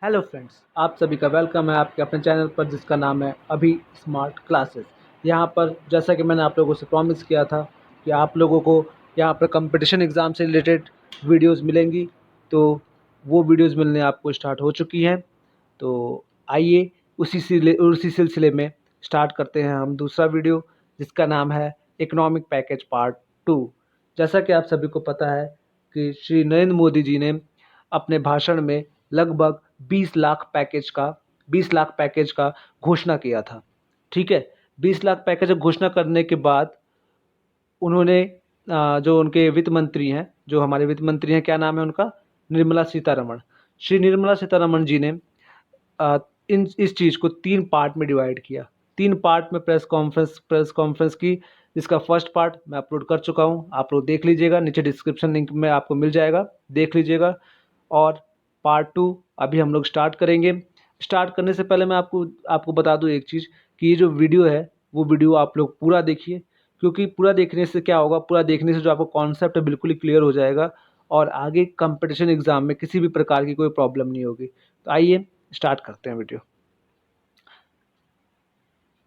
Hello friends, आप सभी का वेलकम है आपके अपने चैनल पर जिसका नाम है अभी स्मार्ट क्लासेस। यहाँ पर जैसा कि मैंने आप लोगों से प्रॉमिस किया था कि आप लोगों को यहाँ पर कंपटीशन एग्ज़ाम से रिलेटेड वीडियोस मिलेंगी, तो वो वीडियोस मिलने आपको स्टार्ट हो चुकी हैं। तो आइए उसी सिलसिले में स्टार्ट करते हैं हम दूसरा वीडियो, जिसका नाम है इकोनॉमिक पैकेज पार्ट 2। जैसा कि आप सभी को पता है कि श्री नरेंद्र मोदी जी ने अपने भाषण में लगभग 20 लाख पैकेज का घोषणा किया था। ठीक है, 20 लाख पैकेज का घोषणा करने के बाद उन्होंने जो उनके वित्त मंत्री हैं, जो हमारे वित्त मंत्री हैं, क्या नाम है उनका? निर्मला सीतारमण। श्री निर्मला सीतारमण जी ने अ, इन इस चीज़ को 3 पार्ट में डिवाइड किया। 3 पार्ट में प्रेस कॉन्फ्रेंस की, जिसका फर्स्ट पार्ट मैं अपलोड कर चुका हूँ। आप लोग देख लीजिएगा, नीचे डिस्क्रिप्शन लिंक में आपको मिल जाएगा, देख लीजिएगा। और पार्ट 2 अभी हम लोग स्टार्ट करेंगे। स्टार्ट करने से पहले मैं आपको आपको बता दूँ एक चीज़, कि ये जो वीडियो है, वो वीडियो आप लोग पूरा देखिए, क्योंकि पूरा देखने से क्या होगा, पूरा देखने से जो आपको कॉन्सेप्ट है बिल्कुल ही क्लियर हो जाएगा और आगे कंपटीशन एग्ज़ाम में किसी भी प्रकार की कोई प्रॉब्लम नहीं होगी। तो आइए स्टार्ट करते हैं वीडियो।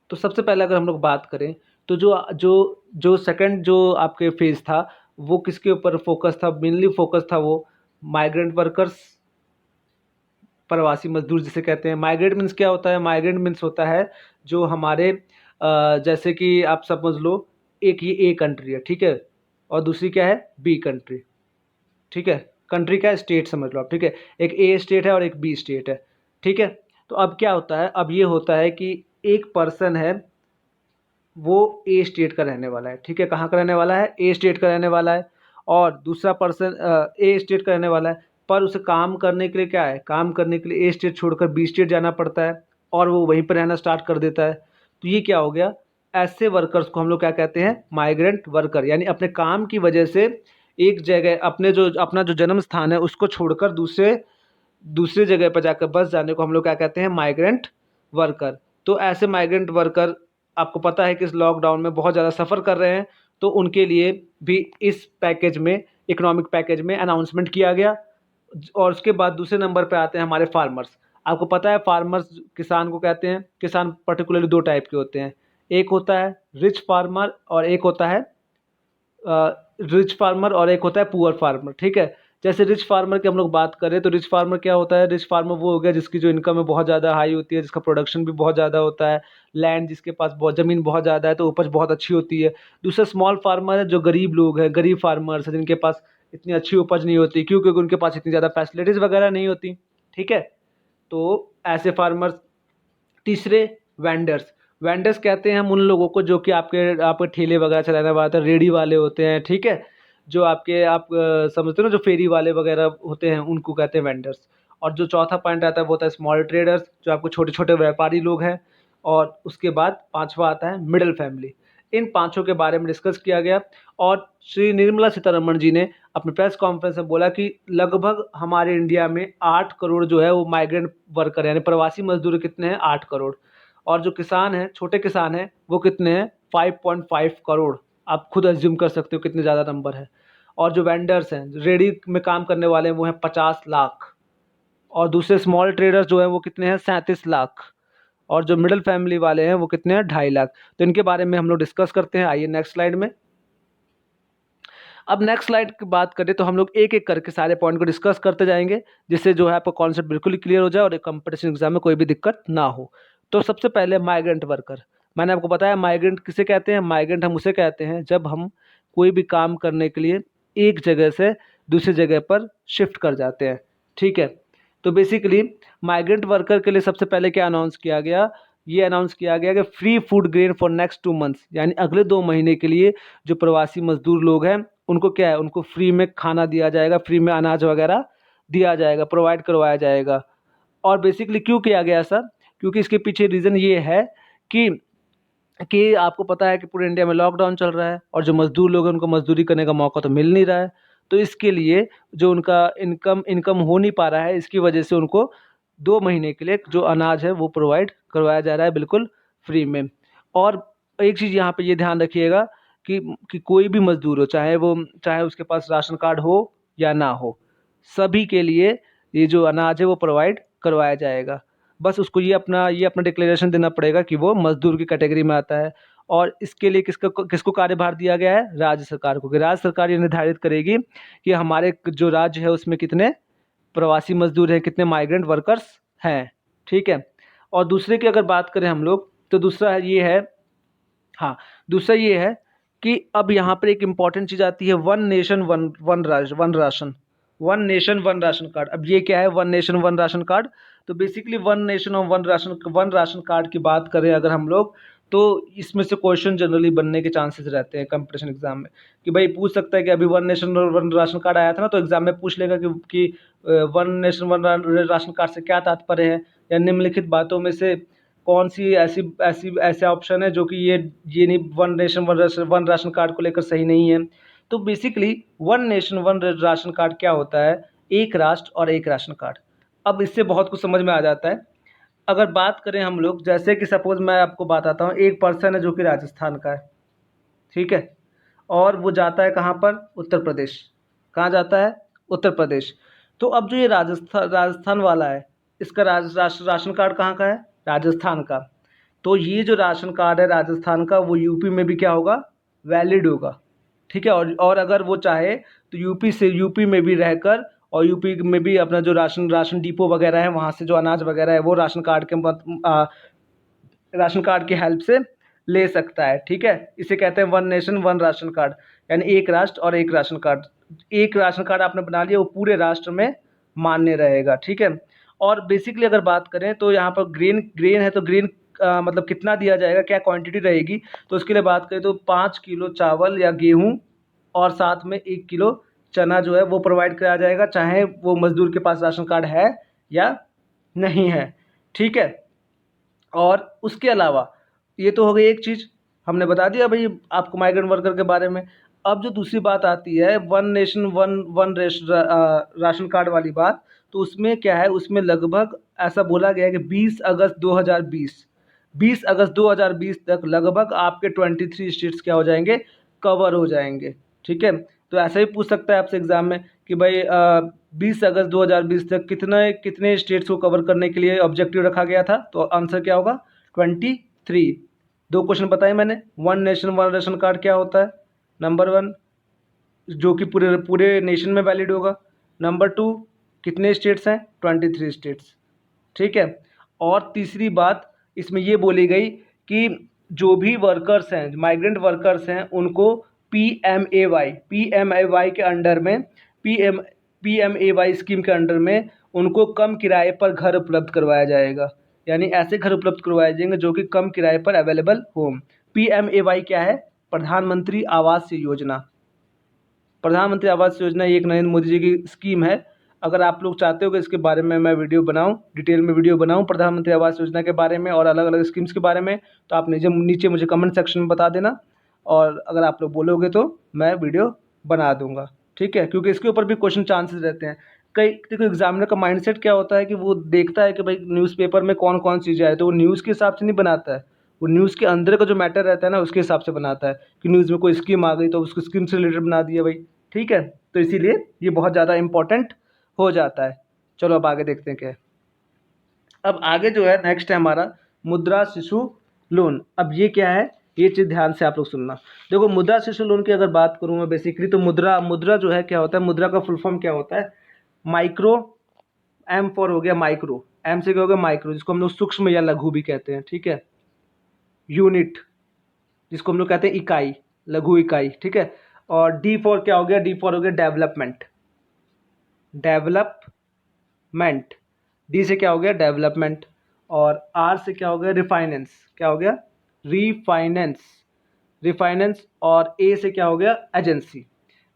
तो सबसे पहले अगर हम लोग बात करें, तो जो जो जो सेकंड जो आपके फेज़ था, वो किसके ऊपर फोकस था? मेनली फोकस था वो माइग्रेंट वर्कर्स, प्रवासी मजदूर जिसे कहते हैं। माइग्रेंट मीन्स क्या होता है? माइग्रेंट मीन्स होता है जो हमारे जैसे कि आप समझ लो, एक ये ए कंट्री है, ठीक है, और दूसरी क्या है? B country. ठीक है, कंट्री क्या है? स्टेट समझ लो आप, ठीक है। एक ए स्टेट है और एक बी स्टेट है, ठीक है। तो अब क्या होता है? अब ये होता है कि एक पर्सन है, वो ए स्टेट का रहने वाला है, ठीक है। कहाँ का रहने वाला है? ए स्टेट का रहने वाला है। और दूसरा पर्सन ए स्टेट का रहने वाला है, पर उसे काम करने के लिए क्या है? काम करने के लिए ए स्टेट छोड़कर बी स्टेट जाना पड़ता है और वो वहीं पर रहना स्टार्ट कर देता है। तो ये क्या हो गया? ऐसे वर्कर्स को हम लोग क्या कहते हैं? Migrant worker. यानी अपने काम की वजह से एक जगह अपना जो जन्म स्थान है उसको छोड़कर दूसरे जगह पर जाकर बस जाने को हम लोग क्या कहते हैं? Migrant worker. तो ऐसे माइग्रेंट वर्कर, आपको पता है कि इस लॉकडाउन में बहुत ज़्यादा सफ़र कर रहे हैं, तो उनके लिए भी इस पैकेज में, इकोनॉमिक पैकेज में अनाउंसमेंट किया गया। और उसके बाद दूसरे नंबर पे आते हैं हमारे फार्मर्स। आपको पता है फार्मर्स किसान को कहते हैं। किसान पर्टिकुलरली 2 टाइप के होते हैं, एक होता है रिच फार्मर और एक होता है रिच फार्मर और एक होता है पुअर फार्मर, ठीक है। जैसे रिच फार्मर की हम लोग बात करें, तो रिच फार्मर क्या होता है? रिच फार्मर वो हो गया जिसकी जो इनकम है बहुत ज़्यादा हाई होती है, जिसका प्रोडक्शन भी बहुत ज़्यादा होता है, लैंड जिसके पास बहुत, ज़मीन बहुत ज़्यादा है तो उपज बहुत अच्छी होती है। दूसरा स्मॉल फार्मर है, जो गरीब लोग हैं, गरीब फार्मर्स हैं, जिनके पास इतनी अच्छी उपज नहीं होती, क्यों? क्योंकि उनके पास इतनी ज़्यादा फैसिलिटीज़ वगैरह नहीं होती, ठीक है। तो ऐसे फार्मर्स। तीसरे, वेंडर्स। वेंडर्स कहते हैं हम उन लोगों को जो कि आपके ठेले वगैरह चलाने वाले होते हैं, रेडी वाले होते हैं, ठीक है। जो आप समझते हो ना, जो फेरी वाले वगैरह होते हैं, उनको कहते हैं वेंडर्स। और जो चौथा पॉइंट आता है वो होता है स्मॉल ट्रेडर्स, जो आपको छोटे छोटे व्यापारी लोग हैं। और उसके बाद पांचवा आता है मिडिल फैमिली। इन पांचों के बारे में डिस्कस किया गया। और श्री निर्मला सीतारमण जी ने अपने प्रेस कॉन्फ्रेंस में बोला कि लगभग हमारे इंडिया में 8 करोड़ जो है वो माइग्रेंट वर्कर यानी प्रवासी मजदूर कितने हैं? 8 करोड़। और जो किसान हैं, छोटे किसान हैं, वो कितने हैं? 5.5 करोड़। आप खुद अज्यूम कर सकते हो कितने ज़्यादा नंबर है। और जो वेंडर्स हैं, रेडी में काम करने वाले हैं, वो हैं 50 लाख। और दूसरे स्मॉल ट्रेडर्स जो हैं वो कितने हैं? 37 लाख। और जो मिडिल फैमिली वाले हैं वो कितने हैं? 2.5 लाख। तो इनके बारे में हम लोग डिस्कस करते हैं। आइए नेक्स्ट स्लाइड में। अब नेक्स्ट स्लाइड की बात करें तो हम लोग एक एक करके सारे पॉइंट को डिस्कस करते जाएंगे, जिससे जो है आपका कॉन्सेप्ट बिल्कुल ही क्लियर हो जाए और कंपटीशन एग्जाम में कोई भी दिक्कत ना हो। तो सबसे पहले माइग्रेंट वर्कर। मैंने आपको बताया माइग्रेंट किसे कहते हैं? माइग्रेंट हम उसे कहते हैं जब हम कोई भी काम करने के लिए एक जगह से दूसरी जगह पर शिफ्ट कर जाते हैं, ठीक है। तो बेसिकली माइग्रेंट वर्कर के लिए सबसे पहले क्या अनाउंस किया गया? ये अनाउंस किया गया कि free food grain for next 2 months, यानी अगले 2 महीने के लिए जो प्रवासी मजदूर लोग हैं उनको क्या है? उनको फ्री में खाना दिया जाएगा, फ्री में अनाज वगैरह दिया जाएगा, प्रोवाइड करवाया जाएगा। और बेसिकली क्यों किया गया ऐसा? क्योंकि इसके पीछे रीज़न ये है कि आपको पता है कि पूरे इंडिया में लॉकडाउन चल रहा है और जो मजदूर लोग हैं उनको मजदूरी करने का मौका तो मिल नहीं रहा है। तो इसके लिए जो उनका इनकम हो नहीं पा रहा है, इसकी वजह से उनको 2 महीने के लिए जो अनाज है वो प्रोवाइड करवाया जा रहा है बिल्कुल फ्री में। और एक चीज़ यहाँ पे ये ध्यान रखिएगा कि कोई भी मजदूर हो, चाहे उसके पास राशन कार्ड हो या ना हो, सभी के लिए ये जो अनाज है वो प्रोवाइड करवाया जाएगा। बस उसको ये अपना डिक्लेरेशन देना पड़ेगा कि वो मजदूर की कैटेगरी में आता है। और इसके लिए किसको किसको कार्यभार दिया गया है? राज्य सरकार को, कि राज्य सरकार ये निर्धारित करेगी कि हमारे जो राज्य है उसमें कितने प्रवासी मजदूर हैं, कितने माइग्रेंट वर्कर्स हैं। ठीक है। और दूसरे की अगर बात करें हम लोग, तो दूसरा ये है, हाँ, दूसरा ये है कि अब यहाँ पर एक इम्पॉर्टेंट चीज़ आती है, one nation one ration. One nation one ration card. अब ये क्या है one nation one ration card? तो बेसिकली वन नेशन और वन राशन कार्ड की बात करें अगर हम लोग, तो इसमें से क्वेश्चन जनरली बनने के चांसेस रहते हैं कंपटीशन एग्जाम में, कि भाई पूछ सकता है कि अभी वन नेशन और वन राशन कार्ड आया था ना, तो एग्जाम में पूछ लेगा कि one nation one ration card से क्या तात्पर्य है, या निम्नलिखित बातों में से कौन सी ऐसा ऑप्शन है जो कि ये नहीं, one nation one ration card को लेकर सही नहीं है। तो basically one nation one ration card क्या होता है? एक राष्ट्र और एक राशन कार्ड। अब इससे बहुत कुछ समझ में आ जाता है। अगर बात करें हम लोग, जैसे कि सपोज मैं आपको बताता हूँ, एक पर्सन है जो कि राजस्थान का है, ठीक है, और वो जाता है कहाँ पर? उत्तर प्रदेश। कहाँ जाता है? उत्तर प्रदेश। तो अब जो ये राजस्थान वाला है, इसका राशन कार्ड कहाँ का है? राजस्थान का। तो ये जो राशन कार्ड है राजस्थान का, वो यूपी में भी क्या होगा? वैलिड होगा। ठीक है। और अगर वो चाहे तो यूपी में भी रहकर, और यूपी में भी अपना जो राशन डिपो वगैरह है, वहाँ से जो अनाज वगैरह है वो राशन कार्ड की हेल्प से ले सकता है। ठीक है। इसे कहते हैं one nation one ration card, यानी एक राष्ट्र और एक राशन कार्ड। एक राशन कार्ड आपने बना लिया, वो पूरे राष्ट्र में मान्य रहेगा। ठीक है। और बेसिकली अगर बात करें तो यहाँ पर ग्रेन है, तो ग्रेन मतलब कितना दिया जाएगा, क्या क्वांटिटी रहेगी? तो उसके लिए बात करें तो 5 किलो चावल या गेहूँ, और साथ में 1 किलो चना जो है वो प्रोवाइड कराया जाएगा, चाहे वो मजदूर के पास राशन कार्ड है या नहीं है। ठीक है। और उसके अलावा ये तो हो गई एक चीज़, हमने बता दिया भाई आपको माइग्रेंट वर्कर के बारे में। अब जो दूसरी बात आती है one nation one ration card वाली बात, तो उसमें क्या है, उसमें लगभग ऐसा बोला गया है कि 20 अगस्त 2020 तक लगभग आपके 23 स्टेट्स क्या हो जाएंगे? कवर हो जाएंगे। ठीक है। तो ऐसा ही पूछ सकता है आपसे एग्जाम में कि भाई 20 अगस्त 2020 तक कितने स्टेट्स को कवर करने के लिए ऑब्जेक्टिव रखा गया था? तो आंसर क्या होगा? 23। दो क्वेश्चन बताए मैंने। One nation one ration card क्या होता है? नंबर 1, जो कि पूरे पूरे नेशन में वैलिड होगा। नंबर 2, कितने स्टेट्स हैं? 23 स्टेट्स। ठीक है। और तीसरी बात इसमें ये बोली गई कि जो भी वर्कर्स हैं, माइग्रेंट वर्कर्स हैं, उनको पीएमएवाई के अंडर में, पीएमएवाई स्कीम के अंडर में उनको कम किराए पर घर उपलब्ध करवाया जाएगा। यानी ऐसे घर उपलब्ध करवाए जाएंगे जो कि कम किराए पर अवेलेबल हो। पीएमएवाई क्या है? प्रधानमंत्री आवास योजना। प्रधानमंत्री आवास योजना ये एक नरेंद्र मोदी जी की स्कीम है। अगर आप लोग चाहते हो कि इसके बारे में मैं वीडियो बनाऊं, डिटेल में वीडियो बनाऊं प्रधानमंत्री आवास योजना के बारे में और अलग अलग स्कीम्स के बारे में, तो आप नीचे मुझे कमेंट सेक्शन में बता देना, और अगर आप लोग बोलोगे तो मैं वीडियो बना दूंगा। ठीक है। क्योंकि इसके ऊपर भी क्वेश्चन चांसेस रहते हैं। देखो एग्जामिनर का माइंडसेट क्या होता है कि वो देखता है कि भाई न्यूज़पेपर में कौन कौन चीज़ें आए, तो वो न्यूज़ के हिसाब से नहीं बनाता है, वो न्यूज़ के अंदर का जो मैटर रहता है ना उसके हिसाब से बनाता है, कि न्यूज़ में कोई स्कीम आ गई तो उसको स्कीम से रिलेटेड बना दिया भाई। ठीक है। तो इसीलिए ये बहुत ज़्यादा इंपॉर्टेंट हो जाता है। चलो अब आगे देखते हैं क्या है। अब आगे जो है नेक्स्ट है हमारा मुद्रा शिशु लोन। अब ये क्या है, ये चीज़ ध्यान से आप लोग सुनना। देखो मुद्रा शिशु लोन की अगर बात करूँ मैं बेसिकली, तो मुद्रा जो है क्या होता है, मुद्रा का फुल फॉर्म क्या होता है? माइक्रो, एम फॉर हो गया माइक्रो, एम से क्या हो गया? माइक्रो, जिसको हम लोग सूक्ष्म या लघु भी कहते हैं। ठीक है। यूनिट, जिसको हम लोग कहते हैं इकाई, लघु इकाई। ठीक है। और डी फॉर क्या हो गया? डी फॉर हो गया डेवलपमेंट, डेवलपमेंट, डी से क्या हो गया? डेवलपमेंट। और आर से क्या हो गया? रिफाइनेंस, क्या हो गया? Refinance, refinance. और ए से क्या हो गया? एजेंसी।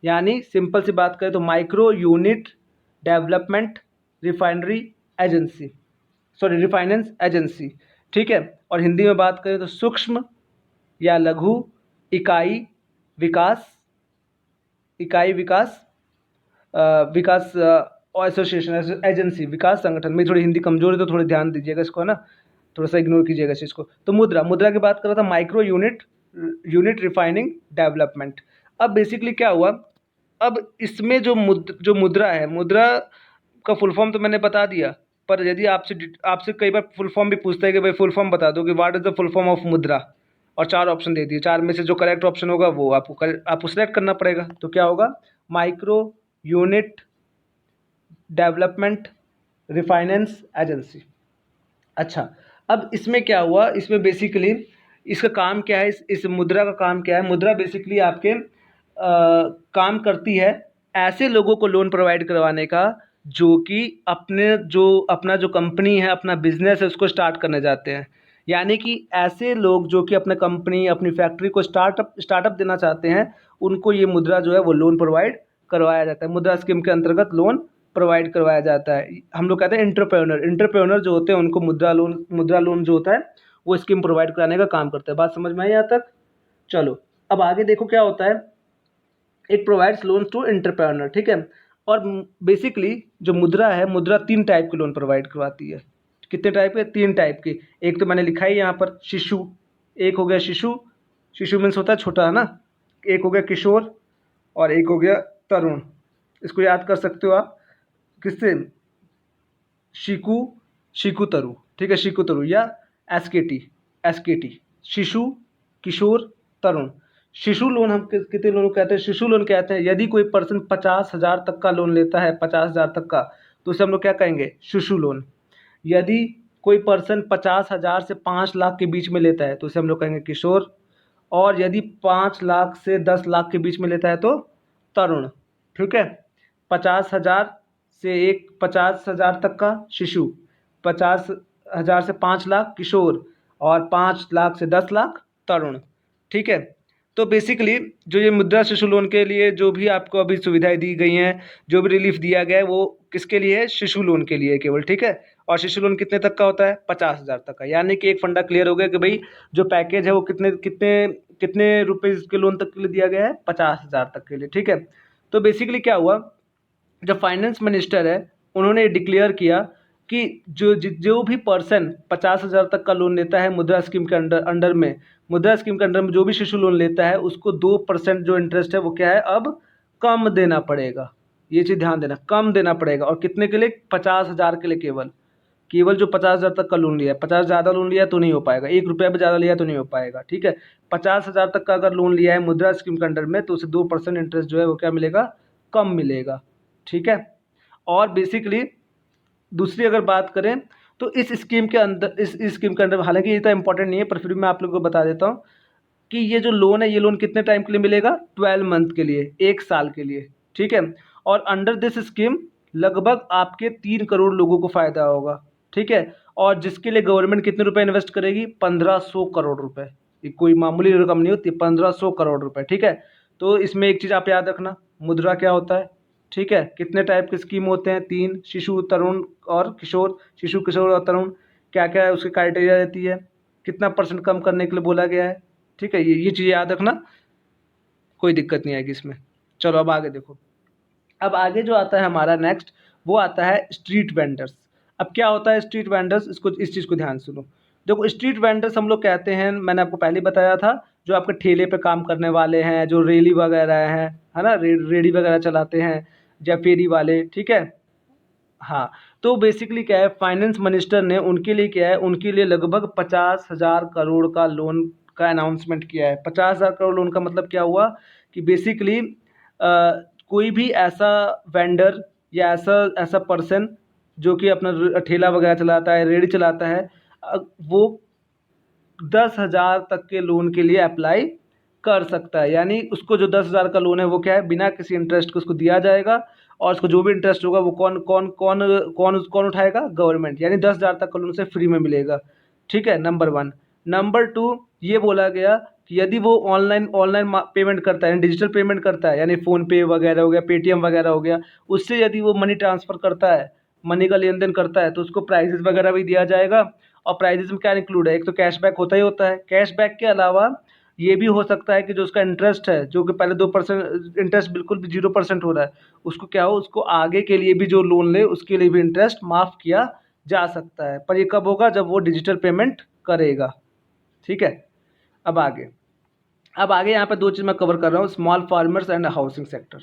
यानी सिंपल सी बात करें तो micro, unit, development, refinery, agency, sorry refinance, agency. ठीक है। और हिंदी में बात करें तो सूक्ष्म या लघु इकाई विकास, इकाई विकास विकास और एसोसिएशन, एजेंसी, विकास संगठन। में थोड़ी हिंदी कमजोर है तो थोड़ा ध्यान दीजिएगा इसको, है ना, थोड़ा सा इग्नोर कीजिएगा इस चीज़ को। तो मुद्रा की बात कर रहा था, माइक्रो, यूनिट, रिफाइनिंग, डेवलपमेंट। अब बेसिकली क्या हुआ, अब इसमें जो मुद्रा है, मुद्रा का फुल फॉर्म तो मैंने बता दिया, पर यदि आपसे कई बार फुल फॉर्म भी पूछता है कि भाई फुल फॉर्म बता दो कि what is the full form of मुद्रा, और 4 ऑप्शन दे दिए, 4 में से जो करेक्ट ऑप्शन होगा वो आपको सेलेक्ट करना पड़ेगा। तो क्या होगा, micro unit development refinance agency. अच्छा, अब इसमें क्या हुआ, इसमें बेसिकली इसका काम क्या है, इस मुद्रा का काम क्या है। मुद्रा बेसिकली आपके काम करती है ऐसे लोगों को लोन प्रोवाइड करवाने का जो कि अपना जो कंपनी है, अपना बिजनेस है, उसको स्टार्ट करने जाते हैं। यानी कि ऐसे लोग जो कि अपने कंपनी, अपनी फैक्ट्री को स्टार्टअप देना चाहते हैं, उनको ये मुद्रा जो है वो लोन प्रोवाइड करवाया जाता है। मुद्रा स्कीम के अंतर्गत लोन प्रोवाइड करवाया जाता है। हम लोग कहते हैं इंटरप्रेन्योर जो होते हैं उनको मुद्रा लोन जो होता है वो स्कीम प्रोवाइड कराने का काम करता है। बात समझ में आई यहाँ तक? चलो अब आगे देखो क्या होता है। It provides loan to entrepreneur, ठीक है। और बेसिकली जो मुद्रा है, मुद्रा 3 टाइप के लोन प्रोवाइड करवाती है। कितने टाइप के? 3 टाइप के। एक तो मैंने लिखा है यहाँ पर शिशु, एक हो गया शिशु, शिशु मीन्स होता है छोटा, है ना। एक हो गया किशोर और एक हो गया तरुण। इसको याद कर सकते हो आप किससे? शिकु तरु, ठीक है, शिकु तरु या एसकेटी, शिशु, किशोर, तरुण। शिशु लोन हम कितने लोन कहते हैं? शिशु लोन कहते हैं यदि कोई पर्सन 50,000 तक का लोन लेता है, 50,000 तक का, तो उसे हम लोग क्या कहेंगे? शिशु लोन। यदि कोई पर्सन 50,000 से 5 लाख के बीच में लेता है तो उसे हम लोग कहेंगे किशोर। और यदि 5 लाख से 10 लाख के बीच में लेता है तो तरुण, ठीक है। 50,000 तक का शिशु, 50,000 से 5 लाख किशोर और 5 लाख से 10 लाख तरुण, ठीक है। तो बेसिकली जो ये मुद्रा शिशु लोन के लिए जो भी आपको अभी सुविधाएं दी गई हैं, जो भी रिलीफ दिया गया है, वो किसके लिए है? शिशु लोन के लिए केवल, ठीक है। और शिशु लोन कितने तक का होता है? 50,000 तक का। यानी कि एक फंडा क्लियर हो गया कि भाई जो पैकेज है वो कितने कितने कितने रुपए के लोन तक के लिए दिया गया है? 50,000 तक के लिए, ठीक है। तो बेसिकली क्या हुआ, जब फाइनेंस मिनिस्टर है उन्होंने डिक्लेयर किया कि जो भी पर्सन 50,000 तक का लोन लेता है मुद्रा स्कीम के अंडर में, मुद्रा स्कीम के अंडर में जो भी शिशु लोन लेता है उसको 2% जो इंटरेस्ट है वो क्या है, अब कम देना पड़ेगा। ये चीज़ ध्यान देना, कम देना पड़ेगा। और कितने के लिए? 50,000 के लिए केवल जो 50,000 तक का लोन लिया है। 50 ज़्यादा लोन लिया तो नहीं हो पाएगा, 1 रुपया भी ज़्यादा लिया तो नहीं हो पाएगा, ठीक है। 50,000 तक का अगर लोन लिया है मुद्रा स्कीम के अंडर में तो उसे 2% इंटरेस्ट जो है वो क्या मिलेगा? कम मिलेगा, ठीक है। और बेसिकली दूसरी अगर बात करें तो इस स्कीम के अंदर, इस स्कीम के अंदर, हालांकि ये तो इंपॉर्टेंट नहीं है पर फिर भी मैं आप लोगों को बता देता हूँ कि ये जो लोन है, ये लोन कितने टाइम के लिए मिलेगा? 12 मंथ के लिए, 1 साल के लिए, ठीक है। और अंडर दिस स्कीम लगभग आपके 3 करोड़ लोगों को फ़ायदा होगा, ठीक है। और जिसके लिए गवर्नमेंट कितने रुपए इन्वेस्ट करेगी? 1500 करोड़ रुपए। ये कोई मामूली रकम नहीं होती, 1500 करोड़ रुपए, ठीक है। तो इसमें एक चीज़ आप याद रखना, मुद्रा क्या होता है, ठीक है। कितने टाइप के स्कीम होते हैं? 3, शिशु, तरुण और किशोर। शिशु, किशोर और तरुण क्या क्या है, उसकी क्राइटेरिया रहती है, कितना % कम करने के लिए बोला गया है, ठीक है। ये चीज़ें याद रखना, कोई दिक्कत नहीं आएगी इसमें। चलो अब आगे देखो। अब आगे जो आता है हमारा नेक्स्ट, वो आता है स्ट्रीट वेंडर्स। अब क्या होता है स्ट्रीट वेंडर्स? इस चीज़ को ध्यान सुनो। देखो स्ट्रीट वेंडर्स हम लोग कहते हैं, मैंने आपको पहले बताया था, जो आपके ठेले पे काम करने वाले हैं, जो रेली वगैरह हैं, है ना, रेडी वगैरह चलाते हैं, या फेरी वाले, ठीक है। हाँ, तो बेसिकली क्या है, फाइनेंस मिनिस्टर ने उनके लिए क्या है, उनके लिए लगभग 50,000 करोड़ का लोन का अनाउंसमेंट किया है। 50,000 करोड़ लोन का मतलब क्या हुआ कि बेसिकली कोई भी ऐसा वेंडर या ऐसा पर्सन जो कि अपना ठेला वगैरह चलाता है, रेडी चलाता है, वो 10,000 तक के लोन के लिए अप्लाई कर सकता है। यानी उसको जो 10,000 का लोन है वो क्या है, बिना किसी इंटरेस्ट के उसको दिया जाएगा। और उसको जो भी इंटरेस्ट होगा वो कौन उठाएगा? गवर्नमेंट। यानी 10,000 तक का लोन उसे फ्री में मिलेगा, ठीक है, नंबर 1। नंबर 2, ये बोला गया कि यदि वो ऑनलाइन पेमेंट करता है, डिजिटल पेमेंट करता है, यानी फ़ोनपे वगैरह हो गया, पेटीएम वगैरह हो गया, उससे यदि वो मनी ट्रांसफ़र करता है, मनी का लेन देन करता है, तो उसको प्राइजेस वगैरह भी दिया जाएगा। और प्राइजेस में क्या इंक्लूड है? एक तो कैशबैक होता ही होता है। कैशबैक के अलावा ये भी हो सकता है कि जो उसका इंटरेस्ट है, जो कि पहले 2% इंटरेस्ट बिल्कुल भी 0% हो रहा है, उसको क्या हो, उसको आगे के लिए भी जो लोन ले उसके लिए भी इंटरेस्ट माफ़ किया जा सकता है। पर ये कब होगा? जब वो डिजिटल पेमेंट करेगा, ठीक है। अब आगे यहाँ पे 2 चीज़ मैं कवर कर रहा हूँ, small farmers and housing sector,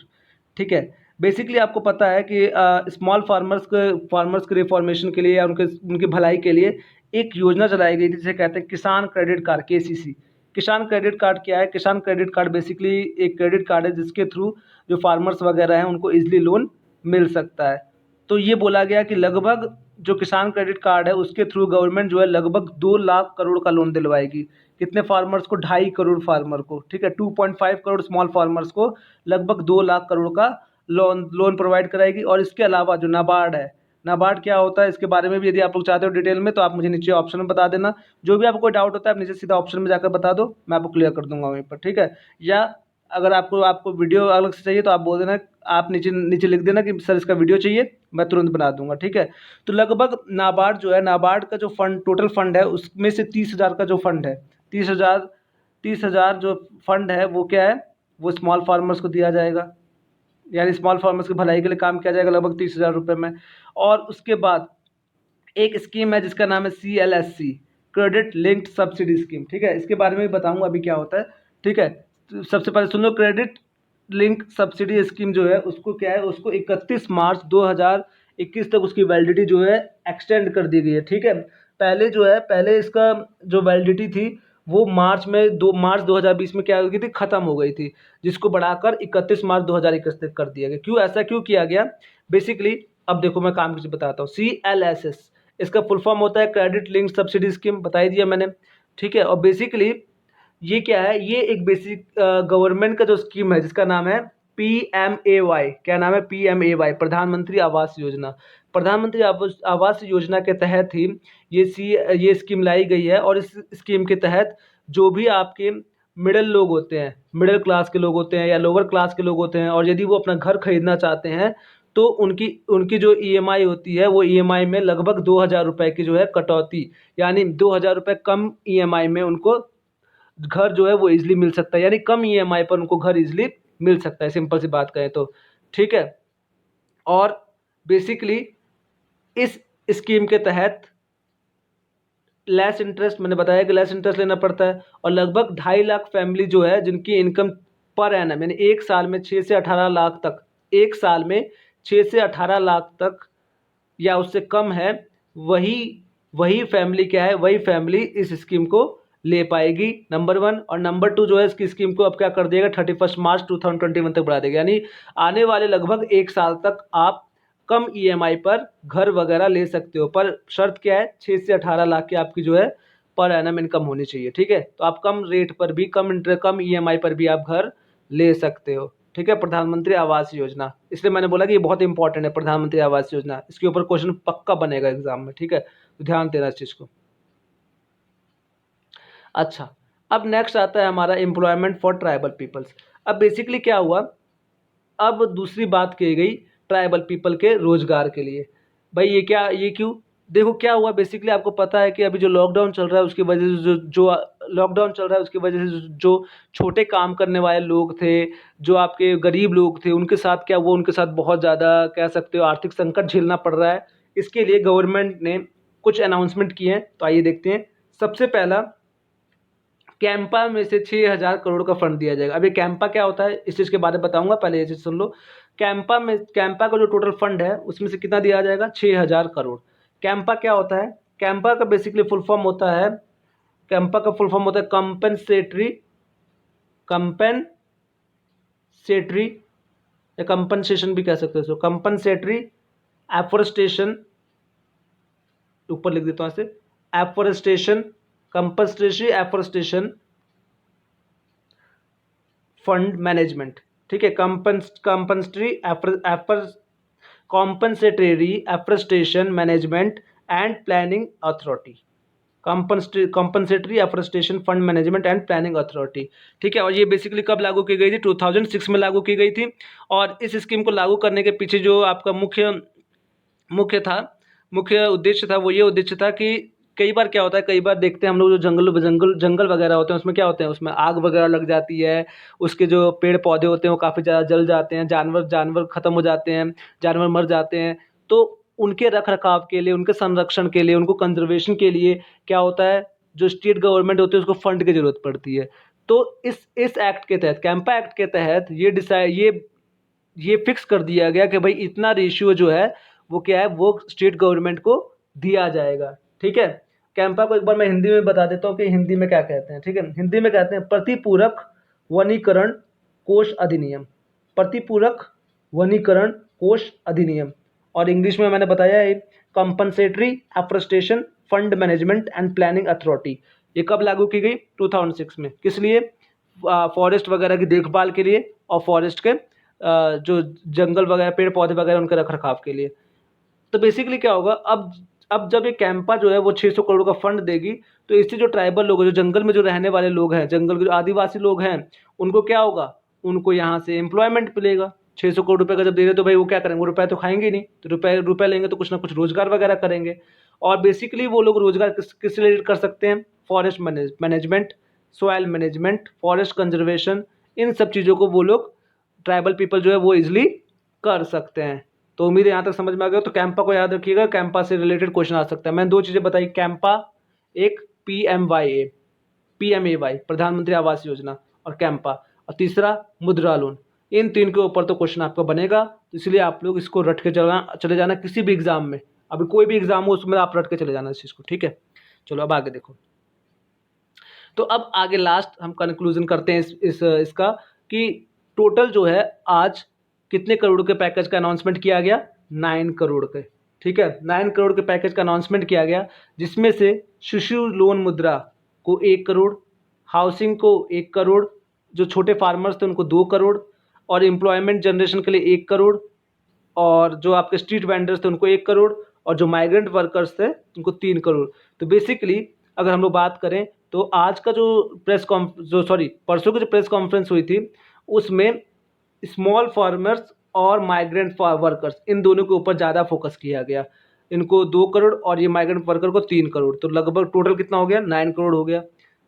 ठीक है। बेसिकली आपको पता है कि स्मॉल फार्मर्स के रिफॉर्मेशन के लिए या उनकी भलाई के लिए एक योजना चलाई गई थी जिसे कहते हैं किसान क्रेडिट कार्ड, केसीसी। किसान क्रेडिट कार्ड क्या है? किसान क्रेडिट कार्ड बेसिकली एक क्रेडिट कार्ड है जिसके थ्रू जो फार्मर्स वगैरह हैं उनको इजीली लोन मिल सकता है। तो ये बोला गया कि लगभग जो किसान क्रेडिट कार्ड है उसके थ्रू गवर्नमेंट जो है लगभग 2 लाख करोड़ का लोन दिलवाएगी। कितने फार्मर्स को? 2.5 करोड़ फार्मर को, ठीक है, 2.5 करोड़ स्मॉल फार्मर्स को लगभग 2 लाख करोड़ का लोन प्रोवाइड कराएगी। और इसके अलावा जो नाबार्ड है, नाबार्ड क्या होता है इसके बारे में भी यदि आप लोग चाहते हो डिटेल में तो आप मुझे नीचे ऑप्शन में बता देना। जो भी आपको कोई डाउट होता है आप नीचे सीधा ऑप्शन में जाकर बता दो, मैं आपको क्लियर कर दूंगा वहीं पर, ठीक है। या अगर आपको वीडियो अलग से चाहिए तो आप बोल देना, आप नीचे नीचे लिख देना कि सर इसका वीडियो चाहिए, मैं तुरंत बना दूंगा, ठीक है। तो लगभग नाबार्ड जो है, नाबार्ड का जो फंड, टोटल फंड है उसमें से 30,000 का जो फंड है, 30,000 जो फंड है वो क्या है? वो स्मॉल फार्मर्स को दिया जाएगा, यानी स्मॉल फार्मर्स की भलाई के लिए काम किया जाएगा लगभग 30,000 रुपये में। और उसके बाद एक स्कीम है जिसका नाम है CLSC, credit linked subsidy scheme, ठीक है। इसके बारे में भी बताऊंगा अभी क्या होता है, ठीक है। तो सबसे पहले सुन लो, क्रेडिट लिंक सब्सिडी स्कीम जो है उसको क्या है, उसको 31 मार्च 2021 तक उसकी वैलिडिटी जो है एक्सटेंड कर दी गई है, ठीक है। पहले इसका जो वैलिडिटी थी वो मार्च 2020 में क्या हो गई थी, खत्म हो गई थी, जिसको बढ़ाकर 31 मार्च 2021 तक कर दिया गया। ऐसा क्यों किया गया? बेसिकली अब देखो मैं काम किसी बताता हूँ। CLSS इसका फुल फॉर्म होता है क्रेडिट लिंक्ड सब्सिडी स्कीम, बता ही दिया मैंने, ठीक है। और बेसिकली ये क्या है? ये एक बेसिक गवर्नमेंट का जो स्कीम है जिसका नाम है PMAY। क्या नाम है? PMAY, प्रधानमंत्री आवास योजना। प्रधानमंत्री आवास योजना के तहत ही ये स्कीम लाई गई है। और इस स्कीम के तहत जो भी आपके मिडिल लोग होते हैं, मिडिल क्लास के लोग होते हैं या लोअर क्लास के लोग होते हैं, और यदि वो अपना घर खरीदना चाहते हैं तो उनकी जो EMI होती है वो EMI में लगभग 2,000 रुपये की जो है कटौती, यानी 2,000 रुपये कम EMI में उनको घर जो है वो इजीली मिल सकता है, यानी कम EMI पर उनको घर इजीली मिल सकता है, सिंपल सी बात कहें तो, ठीक है। और बेसिकली इस स्कीम के तहत लेस इंटरेस्ट, मैंने बताया कि लेस इंटरेस्ट लेना पड़ता है। और लगभग 2.5 लाख फैमिली जो है जिनकी इनकम पर एनम यानी एक साल में 6 से 18 लाख तक, एक साल में 6 से 18 लाख तक या उससे कम है, वही फैमिली क्या है, वही फैमिली इस स्कीम को ले पाएगी, नंबर 1। और नंबर 2 जो है इसकी स्कीम को अब क्या कर देगा, 31 मार्च 2021 तक बढ़ा देगा, यानी आने वाले लगभग एक साल तक आप कम EMI पर घर वगैरह ले सकते हो। पर शर्त क्या है? 6 से 18 लाख की आपकी जो है पर एनम इनकम होनी चाहिए, ठीक है। तो आप कम रेट पर भी, कम EMI पर भी आप घर ले सकते हो, ठीक है। प्रधानमंत्री आवास योजना, इसलिए मैंने बोला कि ये बहुत इंपॉर्टेंट है प्रधानमंत्री आवास योजना, इसके ऊपर क्वेश्चन पक्का बनेगा एग्जाम में, ठीक है। तो ध्यान देना इस चीज़ को। अच्छा, अब नेक्स्ट आता है हमारा एम्प्लॉयमेंट फॉर ट्राइबल पीपल्स। अब बेसिकली क्या हुआ, अब दूसरी बात की गई ट्राइबल पीपल के रोजगार के लिए। भाई ये क्यों? देखो क्या हुआ, बेसिकली आपको पता है कि अभी जो लॉकडाउन चल रहा है उसकी वजह से जो लॉकडाउन चल रहा है उसकी वजह से जो छोटे काम करने वाले लोग थे, जो आपके गरीब लोग थे, उनके साथ क्या हुआ, उनके साथ बहुत ज़्यादा कह सकते हो आर्थिक संकट झेलना पड़ रहा है। इसके लिए गवर्नमेंट ने कुछ अनाउंसमेंट किए हैं, तो आइए देखते हैं। सबसे पहला, कैंपा में से 6,000 करोड़ का फंड दिया जाएगा। अब ये कैंपा क्या होता है इस चीज़ के बारे में बताऊंगा, पहले ये चीज़ सुन लो। कैंपा का जो टोटल फंड है उसमें से कितना दिया जाएगा? 6,000 करोड़। कैंपा क्या होता है? कैंपा का बेसिकली फुल फॉर्म होता है, कैंपा का फुल फॉर्म होता है कंपनसेटरी या कंपनसेशन भी कह सकते हो, कंपनसेटरी एफोरेस्टेशन, ऊपर लिख देता हूँ ऐसे, afforestation, compensatory afforestation fund management, ठीक है। Compensatory afforestation management and planning authority, compensatory afforestation fund management and planning authority, ठीक है। और ये बेसिकली कब लागू की गई थी? 2006 में लागू की गई थी। और इस स्कीम को लागू करने के पीछे जो आपका मुख्य उद्देश्य था वो ये उद्देश्य था कि कई बार क्या होता है, कई बार देखते हैं हम लोग जो जंगल वगैरह होते हैं उसमें क्या होते हैं, उसमें आग वगैरह लग जाती है, उसके जो पेड़ पौधे होते हैं वो काफ़ी ज़्यादा जल जाते हैं, जानवर ख़त्म हो जाते हैं, जानवर मर जाते हैं। तो उनके रख रखाव के लिए, उनके संरक्षण के लिए, उनको कंजर्वेशन के लिए क्या होता है, जो स्टेट गवर्नमेंट होती है उसको फंड की ज़रूरत पड़ती है। तो इस एक्ट के तहत, कैंपा एक्ट के तहत ये ये फिक्स कर दिया गया कि भाई इतना रेशियो जो है वो क्या है, वो स्टेट गवर्नमेंट को दिया जाएगा। ठीक है, कैंपा को एक बार मैं हिंदी में बता देता हूँ कि हिंदी में क्या कहते हैं। ठीक है, हिंदी में कहते हैं प्रतिपूरक वनीकरण कोष अधिनियम, प्रतिपूरक वनीकरण कोष अधिनियम। और इंग्लिश में मैंने बताया है compensatory afforestation fund management and planning authority. ये कब लागू की गई? 2006 में। किस लिए? फॉरेस्ट वगैरह की देखभाल के लिए और फॉरेस्ट के जो जंगल वगैरह पेड़ पौधे वगैरह उनके रख रखाव के लिए। तो बेसिकली क्या होगा, अब जब ये कैंपा जो है वो 600 करोड़ का फंड देगी, तो इससे जो ट्राइबल लोग हैं, जो जंगल में जो रहने वाले लोग हैं, जंगल के जो आदिवासी लोग हैं, उनको क्या होगा, उनको यहाँ से एम्प्लॉयमेंट मिलेगा। 600 करोड़ रुपए का जब दे रहे तो भाई वो क्या करेंगे, वो रुपए तो खाएंगे नहीं, तो रुपए लेंगे तो कुछ ना कुछ रोजगार वगैरह करेंगे। और बेसिकली वो लोग रोजगार किस रिलेटेड कर सकते हैं? Forest management, soil management, forest conservation, इन सब चीज़ों को वो लोग ट्राइबल पीपल जो है वो इजिली कर सकते हैं। तो उम्मीद है यहाँ तक समझ में आ गया। तो कैंपा को याद रखिएगा, कैंपा से रिलेटेड क्वेश्चन आ सकता है। मैंने दो चीज़ें बताई, कैंपा एक PMAY प्रधानमंत्री आवास योजना और कैंपा, और तीसरा मुद्रा लोन। इन तीन के ऊपर तो क्वेश्चन आपका बनेगा, तो इसलिए आप लोग इसको रट के चले जाना किसी भी एग्जाम में। अभी कोई भी एग्जाम हो उसमें आप रट के चले जाना इस चीज़ को। ठीक है, चलो अब आगे देखो। तो अब आगे लास्ट हम कंक्लूजन करते हैं इसका कि टोटल जो है आज कितने करोड़ के पैकेज का अनाउंसमेंट किया गया? 9 करोड़ के। ठीक है, 9 करोड़ के पैकेज का अनाउंसमेंट किया गया, जिसमें से शिशु लोन मुद्रा को 1 करोड़, हाउसिंग को 1 करोड़, जो छोटे फार्मर्स थे उनको 2 करोड़, और एम्प्लॉयमेंट जनरेशन के लिए 1 करोड़, और जो आपके स्ट्रीट वेंडर्स थे उनको 1 करोड़, और जो माइग्रेंट वर्कर्स थे उनको 3 करोड़। तो बेसिकली अगर हम लोग बात करें तो आज का जो परसों की जो प्रेस कॉन्फ्रेंस हुई थी उसमें स्मॉल फार्मर्स और माइग्रेंट वर्कर्स, इन दोनों के ऊपर ज़्यादा फोकस किया गया। इनको 2 करोड़ और ये माइग्रेंट वर्कर को 3 करोड़, तो लगभग टोटल कितना हो गया? 9 करोड़ हो गया।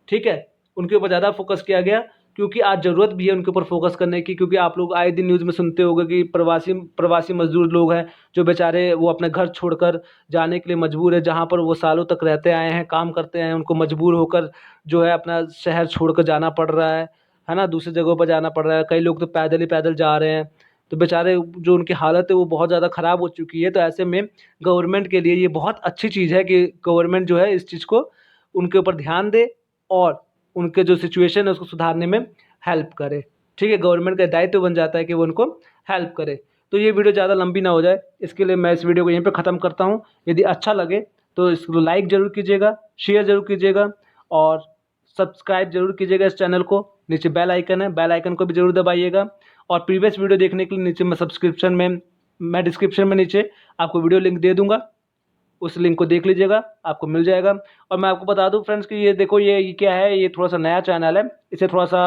ठीक है, उनके ऊपर ज़्यादा फोकस किया गया क्योंकि आज ज़रूरत भी है उनके ऊपर फोकस करने की, क्योंकि आप लोग आए दिन न्यूज़ में सुनते होंगे कि प्रवासी मजदूर लोग हैं जो बेचारे वो अपने घर छोड़कर जाने के लिए मजबूर है, जहाँ पर वो सालों तक रहते आए हैं, काम करते हैं, उनको मजबूर होकर जो है अपना शहर छोड़कर जाना पड़ रहा है ना, दूसरी जगहों पर जाना पड़ रहा है। कई लोग तो पैदल ही पैदल जा रहे हैं, तो बेचारे जो उनकी हालत है वो बहुत ज़्यादा ख़राब हो चुकी है। तो ऐसे में गवर्नमेंट के लिए ये बहुत अच्छी चीज़ है कि गवर्नमेंट जो है इस चीज़ को उनके ऊपर ध्यान दे और उनके जो सिचुएशन है उसको सुधारने में हेल्प करे। ठीक है, गवर्नमेंट का दायित्व बन जाता है कि वो उनको हेल्प करे। तो ये वीडियो ज़्यादा लंबी ना हो जाए, इसके लिए मैं इस वीडियो को यहीं पे ख़त्म करता हूँ। यदि अच्छा लगे तो इसको लाइक ज़रूर कीजिएगा, शेयर ज़रूर कीजिएगा और सब्सक्राइब जरूर कीजिएगा इस चैनल को। नीचे बेल आइकन है, बेल आइकन को भी जरूर दबाइएगा। और प्रीवियस वीडियो देखने के लिए नीचे मैं डिस्क्रिप्शन में नीचे आपको वीडियो लिंक दे दूंगा, उस लिंक को देख लीजिएगा, आपको मिल जाएगा। और मैं आपको बता दूं फ्रेंड्स कि ये देखो ये क्या है, ये थोड़ा सा नया चैनल है, इसे थोड़ा सा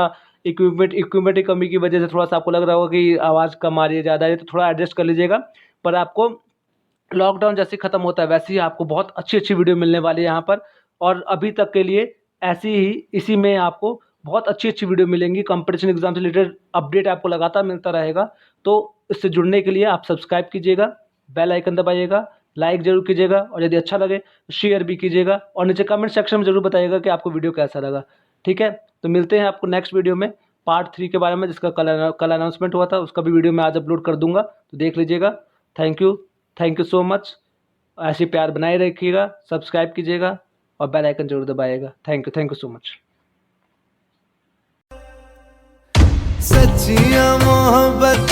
इक्विपमेंट की कमी की वजह से थोड़ा सा आपको लग रहा होगा कि आवाज़ कम आ रही है, ज़्यादा है, तो थोड़ा एडजस्ट कर लीजिएगा। पर आपको लॉकडाउन जैसे ख़त्म होता है वैसे ही आपको बहुत अच्छी वीडियो मिलने वाली है यहाँ पर। और अभी तक के लिए ऐसी ही इसी में आपको बहुत अच्छी वीडियो मिलेंगी। कंपटीशन एग्जाम से रिलेटेड अपडेट आपको लगातार मिलता रहेगा। तो इससे जुड़ने के लिए आप सब्सक्राइब कीजिएगा, बेल आइकन दबाइएगा, लाइक जरूर कीजिएगा और यदि अच्छा लगे तो शेयर भी कीजिएगा और नीचे कमेंट सेक्शन में जरूर बताइएगा कि आपको वीडियो कैसा लगा। ठीक है, तो मिलते हैं आपको नेक्स्ट वीडियो में पार्ट 3 के बारे में, जिसका कल अनाउंसमेंट हुआ था, उसका भी वीडियो मैं आज अपलोड कर दूंगा, तो देख लीजिएगा। Thank you so much. ऐसे प्यार बनाए रखिएगा, सब्सक्राइब कीजिएगा और बेल आइकन जरूर दबाइएगा। Thank you so much. सच्चियां मोहब्बत